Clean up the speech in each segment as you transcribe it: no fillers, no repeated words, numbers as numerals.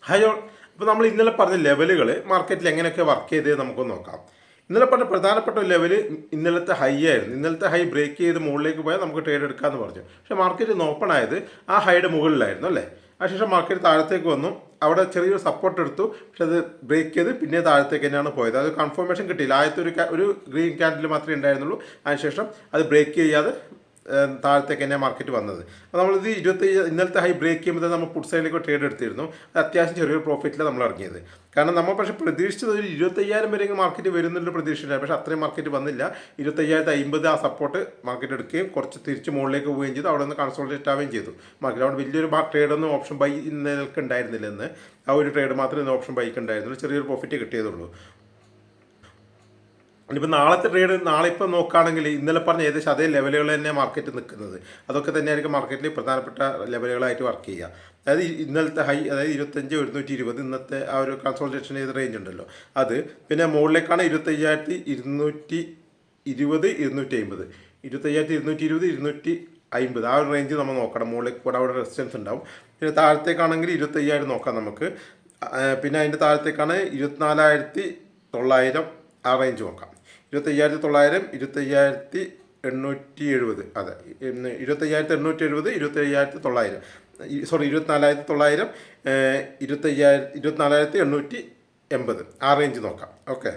Hello. അപ്പോൾ നമ്മൾ ഇന്നലെ പറഞ്ഞ ലെവലുകൾ മാർക്കറ്റിൽ എങ്ങനെയൊക്കെ വർക്ക് ചെയ്തത് നമുക്കൊന്ന് നോക്കാം. ഇന്നലെ പറഞ്ഞ പ്രധാനപ്പെട്ട ലെവൽ ഇന്നലത്തെ ഹൈ ആയിരുന്നു. ഇന്നലത്തെ ഹൈ ബ്രേക്ക് ചെയ്ത് മുകളിലേക്ക് പോയാൽ നമുക്ക് ട്രേഡ് എടുക്കാമെന്ന് പറഞ്ഞു. പക്ഷേ മാർക്കറ്റ് ഇന്ന് ഓപ്പൺ ആയത് ആ ഹൈയുടെ മുകളിലായിരുന്നു അല്ലേ. അതിനുശേഷം മാർക്കറ്റ് താഴത്തേക്ക് വന്നു. അവിടെ ചെറിയൊരു സപ്പോർട്ട് എടുത്തു. പക്ഷെ അത് ബ്രേക്ക് ചെയ്ത് പിന്നെ താഴത്തേക്ക് തന്നെയാണ് പോയത്. അത് കൺഫർമേഷൻ കിട്ടിയില്ല. ആദ്യത്തെ ഒരു ഗ്രീൻ ക്യാൻഡിൽ മാത്രമേ ഉണ്ടായിരുന്നുള്ളൂ. അതിനുശേഷം അത് ബ്രേക്ക് ചെയ്യാതെ താഴത്തേക്ക് തന്നെ മാർക്കറ്റ് വന്നത്. അപ്പോൾ നമ്മളിത് ഇന്നലത്തെ ഹൈ ബ്രേക്ക് ചെയ്യുമ്പോൾ നമ്മൾ പുട്ട് സൈഡിലേക്ക് ട്രേഡ് എടുത്തിരുന്നു. അത് അത്യാവശ്യം ചെറിയൊരു പ്രോഫിറ്റിലാണ് നമ്മൾ ഇറങ്ങിയത്. കാരണം നമ്മൾ പക്ഷേ പ്രതീക്ഷിച്ചത് ഒരു 25,000 വരെ മാർക്കറ്റ് വരുന്നുള്ള പ്രതീക്ഷയില്ല. പക്ഷേ അത്രയും മാർക്കറ്റ് വന്നില്ല. 25,050 ആ സപ്പോർട്ട് മാർക്കറ്റ് എടുക്കുകയും കുറച്ച് തിരിച്ച് മുകളിലേക്ക് പോവുകയും ചെയ്തു. അവിടെ നിന്ന് കൺസോൾട്ടേറ്റ് ആവുകയും ചെയ്തു മാർക്കറ്റ്. അവിടെ വലിയൊരു ട്രേഡൊന്നും ഓപ്ഷൻ ബൈ ഇന്നലേക്ക് ഉണ്ടായിരുന്നില്ല. എന്ന് ആ ഒരു ട്രേഡ് മാത്രമേ ഇന്ന് ഓപ്ഷൻ ബൈക്ക് ഉണ്ടായിരുന്നുള്ളൂ. ചെറിയൊരു പ്രോഫിറ്റ് കിട്ടിയതുള്ളൂ. ഇനിയിപ്പോൾ നാളത്തെ ട്രേഡ് നാളെ ഇപ്പോൾ നോക്കുകയാണെങ്കിൽ ഇന്നലെ പറഞ്ഞ ഏകദേശം അതേ ലെവലുകൾ തന്നെ മാർക്കറ്റ് നിൽക്കുന്നത്. അതൊക്കെ തന്നെയായിരിക്കും മാർക്കറ്റിൽ പ്രധാനപ്പെട്ട ലെവലുകളായിട്ട് വർക്ക് ചെയ്യുക. അതായത് ഇന്നലത്തെ ഹൈ, അതായത് 25,120 ഇന്നത്തെ ആ ഒരു കൺസോൾട്ടേഷൻ ചെയ്ത റേഞ്ച് ഉണ്ടല്ലോ അത്. പിന്നെ മുകളിലേക്കാണ് 25,220 250 25,220 250 ആ ഒരു റേഞ്ച് നമ്മൾ നോക്കണം. മുകളിലേക്ക് കൂടെ അവിടെ റെസിസ്റ്റൻസ് ഉണ്ടാവും. പിന്നെ താഴത്തേക്കാണെങ്കിൽ 25,000 നോക്കാം നമുക്ക്. പിന്നെ അതിൻ്റെ താഴത്തേക്കാണ് 24,900 ആ റേഞ്ച് നോക്കാം. 25,900 25,870 അതെ 25,870 25,900 സോറി 24,900 24,880 ആ റേഞ്ച് നോക്കാം. ഓക്കെ.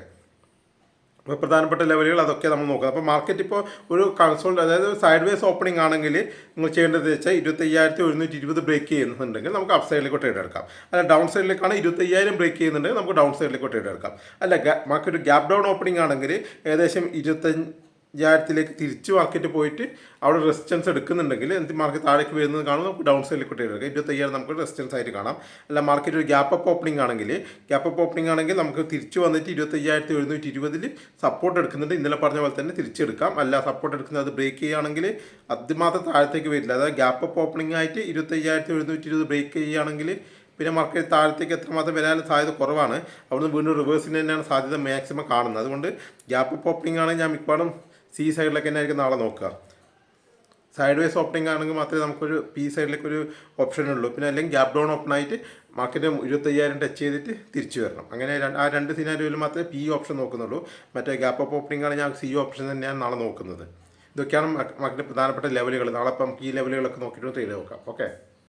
അപ്പോൾ പ്രധാനപ്പെട്ട ലെവലുകൾ അതൊക്കെ നമ്മൾ നോക്കാം. അപ്പോൾ മാർക്കറ്റ് ഇപ്പോൾ ഒരു കൺസോൾ, അതായത് സൈഡ് വേസ് ഓപ്പണിംഗ് ആണെങ്കിൽ നിങ്ങൾ ചെയ്യേണ്ടത് വെച്ചാൽ 25,120 ബ്രേക്ക് ചെയ്യുന്നുണ്ടെങ്കിൽ നമുക്ക് അപ്പ് സൈഡിലേക്ക് ട്രേഡ് എടുക്കാം. അല്ല ഡൗൺ സൈഡിലേക്കാണ് 25,000 ബ്രേക്ക് ചെയ്യുന്നുണ്ടെങ്കിൽ നമുക്ക് ഡൗൺ സൈഡിലേക്ക് ട്രേഡ് എടുക്കാം. അല്ല മാർക്കറ്റ് ഗ്യാപ്പ് ഡൗൺ ഓപ്പണിംഗ് ആണെങ്കിൽ ഏകദേശം 25,000 തിരിച്ച് മാർക്കറ്റ് പോയിട്ട് അവിടെ റെസിസ്റ്റൻസ് എടുക്കുന്നുണ്ടെങ്കിൽ എന്ത് മാർക്കറ്റ് താഴേക്ക് വരുന്നത് കാണും, നമുക്ക് ഡൗൺ സൈഡിലേക്ക് ട്രേഡ് എടുക്കാം. 25,000 നമുക്ക് റെസിസ്റ്റൻസ് ആയിട്ട് കാണാം. അല്ല മാർക്കറ്റ് ഒരു ഗ്യാപ്പ് അപ്പ് ഓപ്പണിംഗ് ആണെങ്കിൽ നമുക്ക് തിരിച്ച് വന്നിട്ട് 25,720 സപ്പോർട്ട് എടുക്കുന്നുണ്ട്. ഇന്നലെ പറഞ്ഞ പോലെ തന്നെ തിരിച്ചെടുക്കാം. അല്ല സപ്പോർട്ട് എടുക്കുന്നത് അത് ബ്രേക്ക് ചെയ്യുകയാണെങ്കിൽ അത് മാത്രം താഴത്തേക്ക് വരില്ല. അതായത് ഗ്യാപ്പ് അപ്പ് ഓപ്പണിംഗ് ആയിട്ട് 25,720 ബ്രേക്ക് ചെയ്യുകയാണെങ്കിൽ പിന്നെ മാർക്കറ്റ് താഴത്തേക്ക് എത്രമാത്രം വരാൻ സാധ്യത കുറവാണ്. അവിടുന്ന് വീണ്ടും റിവേഴ്സിന് തന്നെയാണ് സാധ്യത മാക്സിമം കാണുന്നത്. അതുകൊണ്ട് ഗ്യാപ്പ് അപ്പ് ഓപ്പണിംഗ് ആണെങ്കിൽ ഞാൻ മിക്കവാറും സി സൈഡിലേക്ക് തന്നെ ആയിരിക്കും നാളെ നോക്കുക. സൈഡ് വേസ് ഓപ്പണിംഗ് ആണെങ്കിൽ മാത്രമേ നമുക്കൊരു പി സൈഡിലേക്ക് ഒരു ഓപ്ഷൻ ഉള്ളൂ. പിന്നെ അല്ലെങ്കിൽ ഗ്യാപ്പ് ഡൗൺ ഓപ്പൺ ആയിട്ട് മാർക്കറ്റ് 25,000 ടച്ച് ചെയ്തിട്ട് തിരിച്ചു വരണം. അങ്ങനെ ആ രണ്ട് സിനാരിയോയിൽ മാത്രമേ പി ഓപ്ഷൻ നോക്കുന്നുള്ളൂ. മറ്റേ ഗ്യാപ്പ് അപ്പ് ഓപ്പണിംഗ് ആണ് ഞാൻ സി ഓപ്ഷൻ തന്നെയാണ് നാളെ നോക്കുന്നത്. ഇതൊക്കെയാണ് മാർക്കറ്റിൻ്റെ പ്രധാനപ്പെട്ട ലെവലുകൾ. നാളെ ഇപ്പം ഈ ലെവലുകളൊക്കെ നോക്കിയിട്ട് ട്രേഡ് നോക്കാം. ഓക്കെ.